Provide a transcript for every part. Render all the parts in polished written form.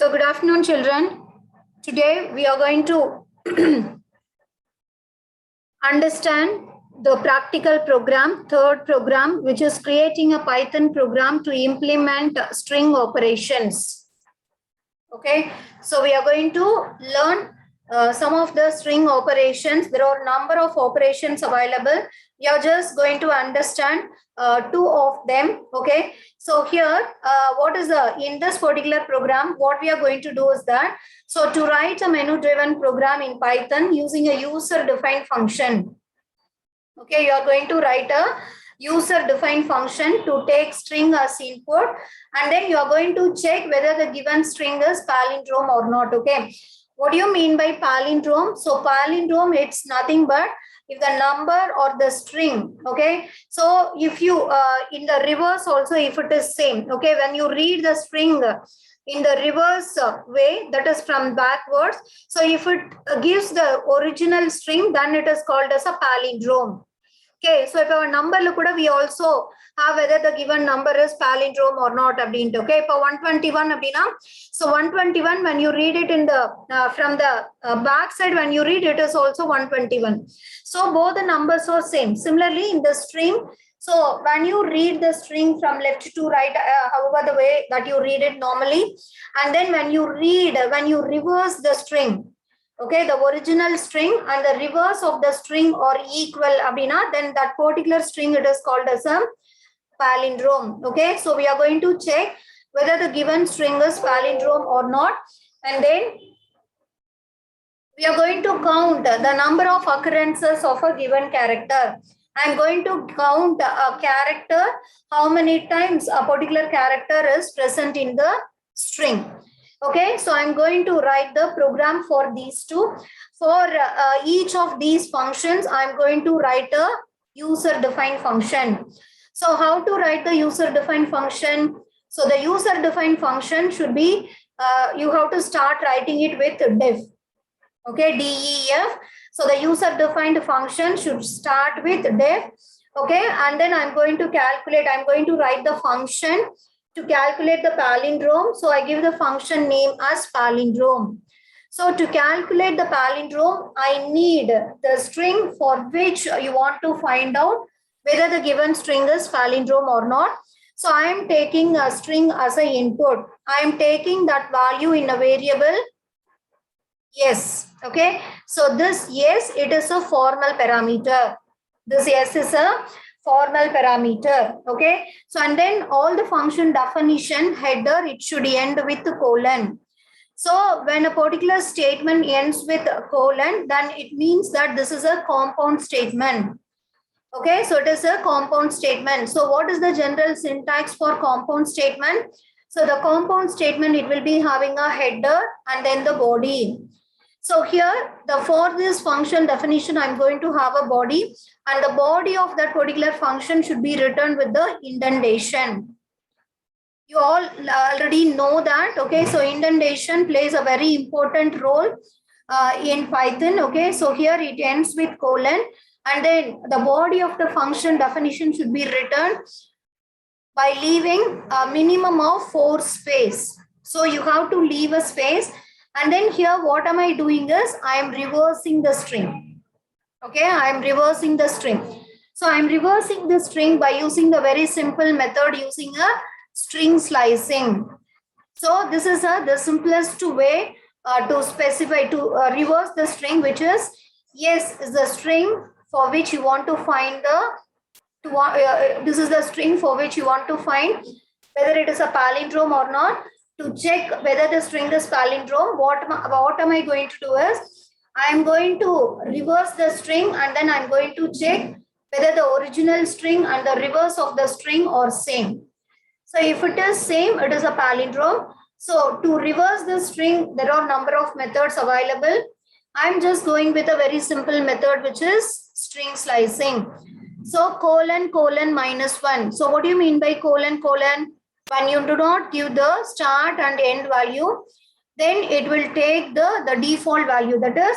So good afternoon, children. Today we are going to understand the practical program, third program, which is creating a Python program to implement string operations. Okay, so we are going to learn some of the string operations. There are a number of operations available. We are just going to understand two of them. Okay, so here what is in this particular program, what we are going to do is that, so to write a menu driven program in Python using a user defined function. Okay, you are going to write a user defined function to take string as input, and then you are going to check whether the given string is palindrome or not. Okay, what do you mean by palindrome? So palindrome, it's nothing but if the number or the string. Okay, so if you in the reverse also, if it is same, okay, when you read the string in the reverse way, that is from backwards, so if it gives the original string, then it is called as a palindrome. Okay, so if our number kuda, we also have whether the given number is palindrome or not. Okay, for 121 abdina, so 121 when you read it in the from the back side, when you read it is also 121. So both the numbers are same. Similarly in the string, so when you read the string from left to right, however the way that you read it normally, and then when you reverse the string, okay, the original string and the reverse of the string are equal abdina, then that particular string, it is called as a palindrome. Okay, so we are going to check whether the given string is palindrome or not, and then we are going to count the number of occurrences of a given character. I am going to count a character, how many times a particular character is present in the string. Okay, so I'm going to write the program for these two. For each of these functions, I'm going to write a user-defined function. So how to write the user-defined function? So the user-defined function should be, you have to start writing it with def. Okay, DEF. So the user-defined function should start with def. Okay, and then I'm going to calculate, I'm going to write the function to calculate the palindrome. So I give the function name as palindrome. So to calculate the palindrome, I need the string for which you want to find out whether the given string is palindrome or not. So I am taking a string as an input. I am taking that value in a variable yes. Okay, so this yes, it is a formal parameter. This yes is a formal parameter. Okay, so and then all the function definition header, it should end with colon. So when a particular statement ends with a colon, then it means that this is a compound statement. Okay, so it is a compound statement. So what is the general syntax for compound statement? So the compound statement, it will be having a header and then the body. So here, for this function definition, I'm going to have a body, and the body of that particular function should be written with the indentation. You all already know that. Okay, so indentation plays a very important role in Python. Okay, so here it ends with colon, and then the body of the function definition should be written by leaving a minimum of 4 space. So you have to leave a space. And then here, what am I doing is, I am reversing the string. Okay, I am reversing the string. So I am reversing the string by using the very simple method using a string slicing. So this is the simplest way to specify, to reverse the string, which is yes is the string for which you want to find the, this is the string for which you want to find whether it is a palindrome or not. To check whether the string is palindrome, what am I going to do is, I am going to reverse the string and then I'm going to check whether the original string and the reverse of the string are same. So if it is same, it is a palindrome. So to reverse the string, there are number of methods available. I'm just going with a very simple method, which is string slicing. So colon -1. So what do you mean by colon? When you do not give the start and end value, then it will take the default value, that is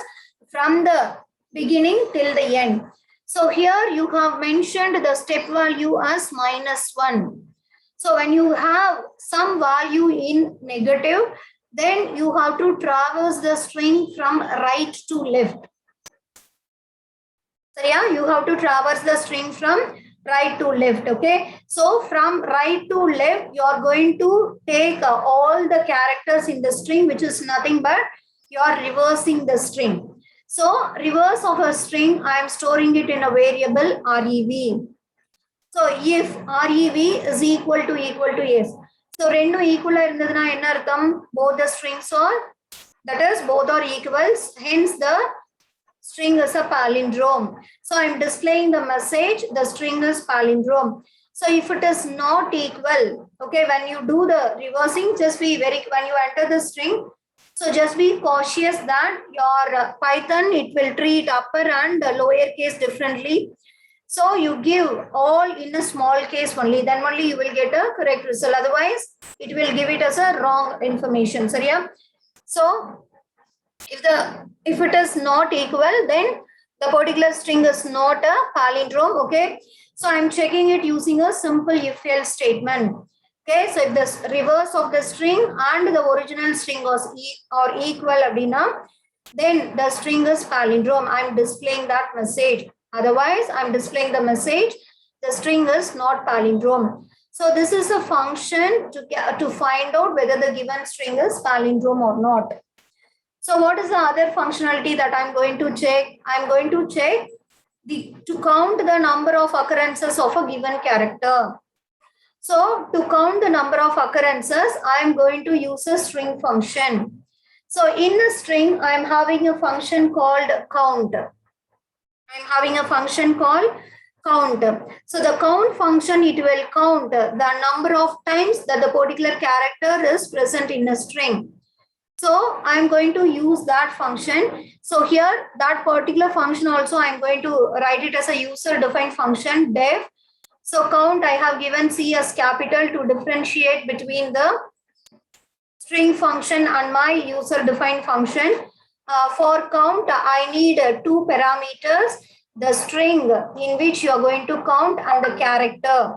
from the beginning till the end. So here you have mentioned the step value as -1. So when you have some value in negative, then you have to traverse the string from right to left. So yeah, you have to traverse the string from right to left. Okay, so from right to left, you are going to take all the characters in the string, which is nothing but you are reversing the string. So reverse of a string, I am storing it in a variable rev. So if rev is equal to yes. So rendu equal irundaduna enna artham? Both the strings are, that is both are equals, hence the string is a palindrome. So I'm displaying the message, the string is palindrome. So if it is not equal, okay, when you do the reversing, just be very, when you enter the string, so just be cautious that your Python, it will treat upper and lower case differently. So you give all in a small case only, then only you will get a correct result. Otherwise, it will give it as a wrong information. So yeah. So if it is not equal, then the particular string is not a palindrome. Okay. So I'm checking it using a simple if else statement. Okay. So if the reverse of the string and the original string are equal, then the string is palindrome. I'm displaying that message. Otherwise, I'm displaying the message, the string is not palindrome. So this is a function to find out whether the given string is palindrome or not. So what is the other functionality that I'm going to check? I'm going to check to count the number of occurrences of a given character. So to count the number of occurrences, I'm going to use a string function. So in a string, I'm having a function called count. I'm having a function called count. So the count function, it will count the number of times that the particular character is present in a string. So I'm going to use that function. So here, that particular function also, I'm going to write it as a user-defined function, def. So count, I have given C as capital to differentiate between the string function and my user-defined function. For count, I need two parameters, the string in which you are going to count and the character.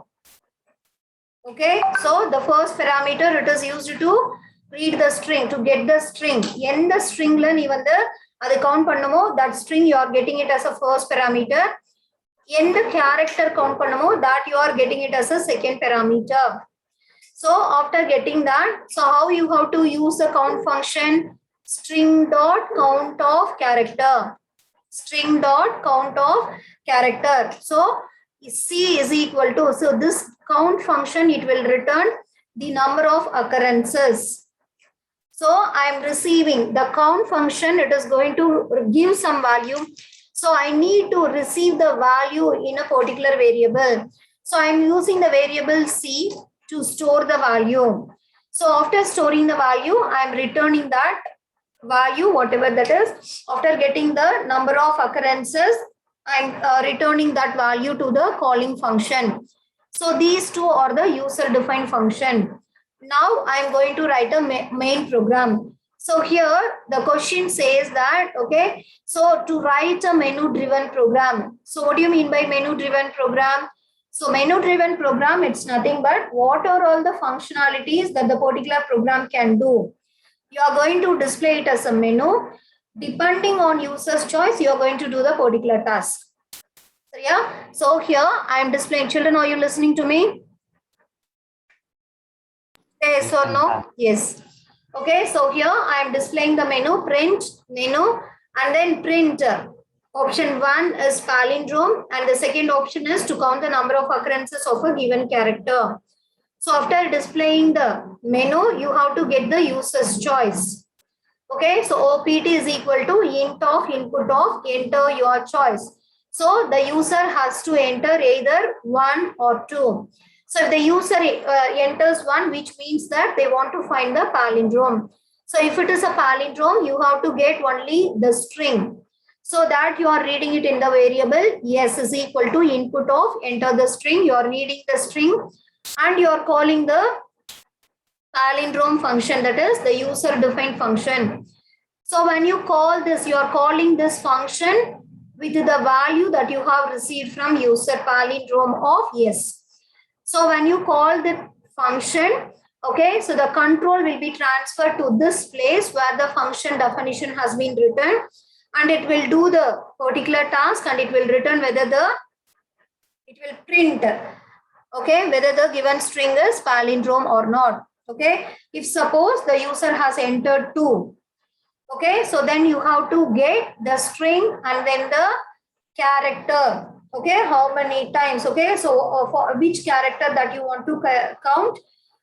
Okay, so the first parameter, it is used to read the string, to get the string. In the string line, even the count pannamo, that string you are getting it as a first parameter. In the character count pannamo, that you are getting it as a second parameter. So after getting that, so how you have to use the count function? String dot count of character. String dot count of character. So C is equal to, so this count function, it will return the number of occurrences. So I am receiving the count function, it is going to give some value. So I need to receive the value in a particular variable. So I am using the variable C to store the value. So after storing the value, I am returning that value, whatever that is. After getting the number of occurrences, I'm returning that value to the calling function. So these two are the user-defined function. Now I'm going to write a main program. So here the question says that, okay, so to write a menu-driven program. So what do you mean by menu-driven program? So menu-driven program, it's nothing but what are all the functionalities that the particular program can do. You are going to display it as a menu. Depending on user's choice, you are going to do the particular task. So yeah, so here I am displaying. Children, are you listening to me? Yes or no? Yes. Okay, so here I am displaying the menu, print menu, and then print. Option 1 is palindrome, and the second option is to count the number of occurrences of a given character. So after displaying the menu, you have to get the user's choice. Okay, so OPT is equal to int of input of enter your choice. So the user has to enter either 1 or 2. So if the user enters 1, which means that they want to find the palindrome. So if it is a palindrome, you have to get only the string. So that you are reading it in the variable yes is equal to input of enter the string. You are reading the string and you are calling the palindrome function, that is the user-defined function. So when you call this, you are calling this function with the value that you have received from user palindrome of yes. So when you call the function, Okay, so the control will be transferred to this place where the function definition has been written, and it will do the particular task, and it will return whether it will print, okay, whether the given string is palindrome or not. Okay, if suppose the user has entered 2, okay, so then you have to get the string and then the character. Okay, how many times? Okay, so for which character that you want to count,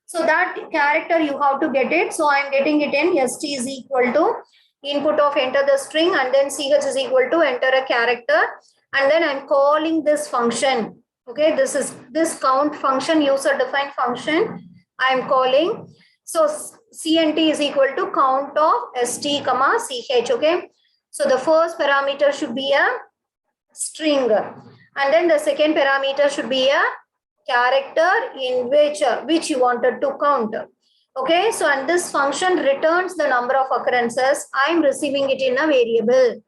so that character you have to get it. So I'm getting it in st is equal to input of enter the string, and then ch is equal to enter a character, and then I'm calling this function. Okay, this is this count function, user defined function I'm calling. So cnt is equal to count of st comma ch. Okay, so the first parameter should be a string, and then the second parameter should be a character in which you wanted to count. Okay, so and this function returns the number of occurrences. I'm receiving it in a variable.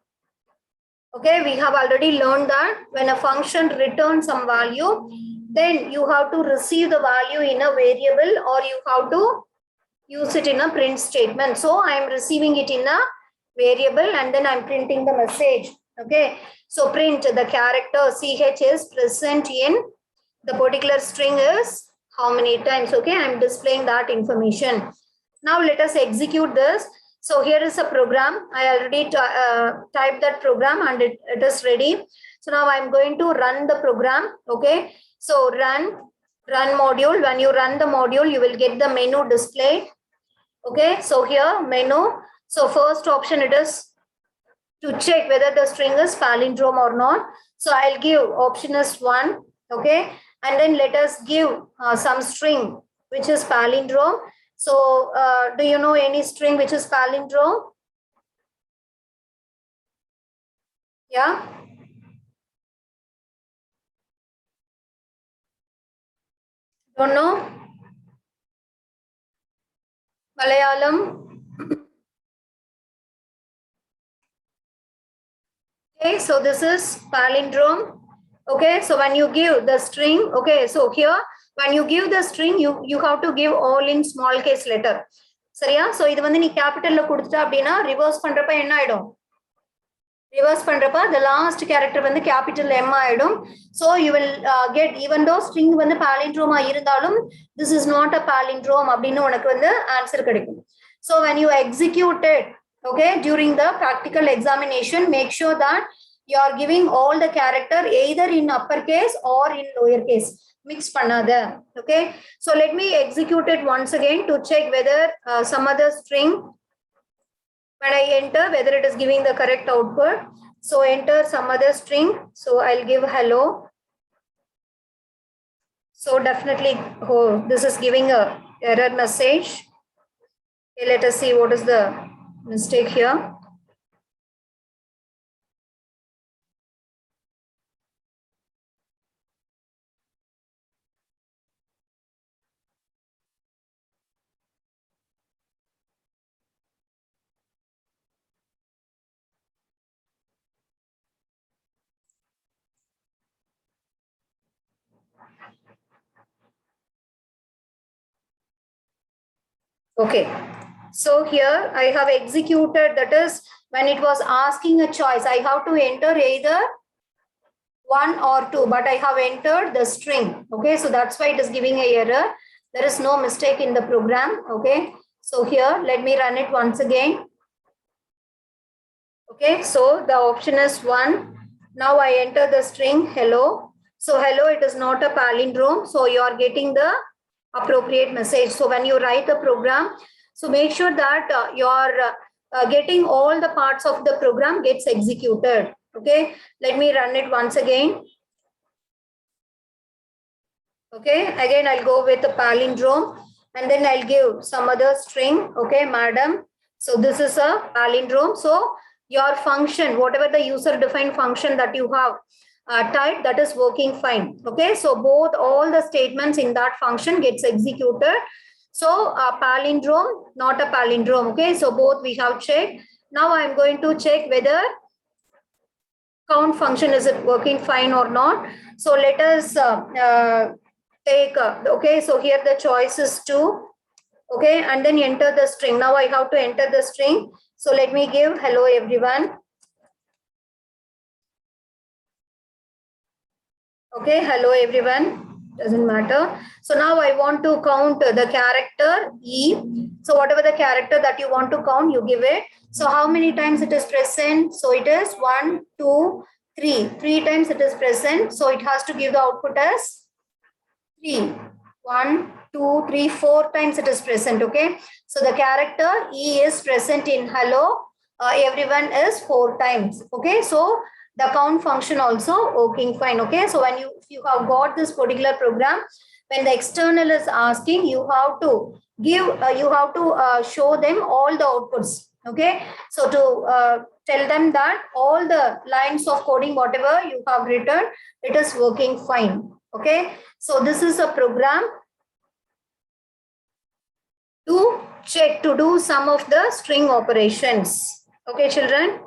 Okay, we have already learned that when a function returns some value, then you have to receive the value in a variable, or you have to use it in a print statement. So I'm receiving it in a variable, and then I'm printing the message. Okay, so print the character ch is present in the particular string is how many times. Okay, I'm displaying that information. Now let us execute this. So here is a program. I already typed that program, and it is ready. So now I'm going to run the program. Okay, so run module. When you run the module, you will get the menu displayed. Okay, so here menu. So first option, it is to check whether the string is palindrome or not. So I'll give option is 1. Okay, and then let us give some string which is palindrome. So do you know any string which is palindrome? Yeah. Don't know? Malayalam. Okay, so this is palindrome. Okay, so when you give the string, okay, so here when you give the string, you have to give all in small case letter. சரியா? So இது வந்து நீ கேபிட்டல்ல கொடுத்துட்ட அப்படின்னா reverse பண்றப்ப என்ன ஆயிடும்? Reverse பண்றப்ப the last character வந்து capital M ஆயிடும். So you will get, even though string வந்து palindrome இருந்தாலும் this is not a palindrome அப்படின்னு உனக்கு வந்து ஆன்சர் கிடைக்கும். So when you execute it, okay, during the practical examination, make sure that you are giving all the character either in uppercase or in lowercase. Mix pannada. Okay, so let me execute it once again to check whether some other string, when I enter, whether it is giving the correct output. So enter some other string. So I'll give hello. So definitely, oh, this is giving a error message. Okay, let us see what is the mistake here. Okay, so here I have executed, that is when it was asking a choice, I have to enter either 1 or 2, but I have entered the string. Okay, so that's why it is giving a error. There is no mistake in the program. Okay, so here let me run it once again. Okay, so the option is 1. Now I enter the string hello. So hello, it is not a palindrome, so you are getting the appropriate message. So when you write the program, so make sure that you are getting all the parts of the program gets executed. Okay, let me run it once again. Okay, again I'll go with the palindrome, and then I'll give some other string. Okay, madam. So this is a palindrome. So your function, whatever the user defined function that you have type, that is working fine. Okay, so both all the statements in that function gets executed. So palindrome, not a palindrome. Okay, so both we have checked. Now I'm going to check whether count function is it working fine or not. So let us take okay, so here the choice is 2. Okay, and then enter the string. Now I have to enter the string. So let me give hello everyone. Okay, hello everyone, doesn't matter. So now I want to count the character E. So whatever the character that you want to count, you give it. So how many times it is present? So it is 1, 2, 3. 3 times it is present. So it has to give the output as 3. 1, 2, 3, 4 times it is present. Okay. So the character E is present in hello. Everyone is 4 times. Okay. So the count function also working fine. Okay. So when you have got this particular program, when the external is asking, you have to give, you have to show them all the outputs. Okay. So to tell them that all the lines of coding, whatever you have written, it is working fine. Okay. So this is a program to check, to do some of the string operations. Okay, children.